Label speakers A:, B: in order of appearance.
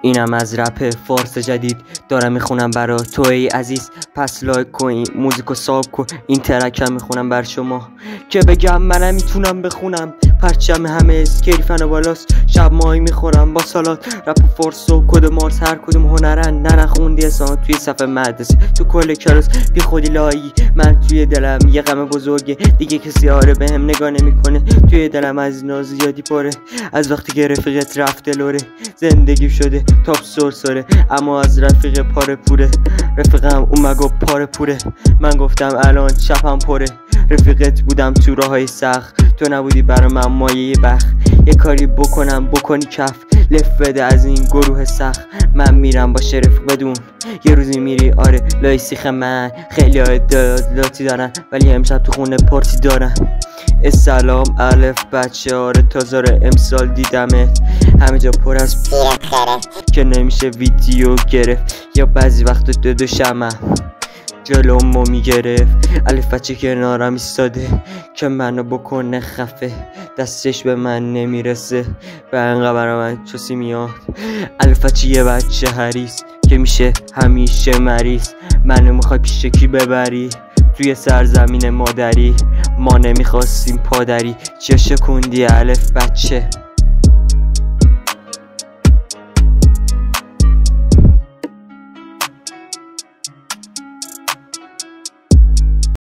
A: اینم از رپ فارس جدید دارم میخونم برا تو ای عزیز. پس لایک کن این موزیکو ساب کن، این ترکم میخونم بر شما که بگم منم میتونم بخونم. پرچم همه اسکیفن و بالاست، شب ماهی میخورم با سالات. رپ فارس و کد مارس هر کدوم هنرن، نخوندی اصلا توی صفحه مدرسه تو کل کلاس بی خودی لایی. من توی دلم یه غم بزرگه، دیگه کسی آره بهم نگاه نمیکنه. توی دلم از ناز زیادی پاره، از وقتی که رفیقت رفته لوره. زندگی شده تاپ سرسره، اما از رفیق پاره پوره. رفیقم اومد گفت پاره پوره، من گفتم الان چپم پره. رفیقت بودم تو راههای سخت، تو نبودی برا من مایه بخت. یه کاری بکنم بکنی کف، لف بده از این گروه سخت. من میرم با شرف بدون، یه روزی میری آره لای سیخ من. خیلی لاتی دارن ولی امشب تو خونه پارتی دارن. سلام الف بچه، آره تازه امسال دیدمت. همه جا پر از که نمیشه ویدیو گرفت، یا بعضی وقت دو شمع جلومو میگرفت. الف بچه کنارم ایستاده که منو بکنه خفه، دستش به من نمیرسه به انقدر من چوسی میاد. الف بچه یه بچه حریص که میشه همیشه مریض. منو میخوای پیش کی ببری توی سرزمین مادری؟ ما نمیخواستیم پادری، چه شکوندی الف بچه.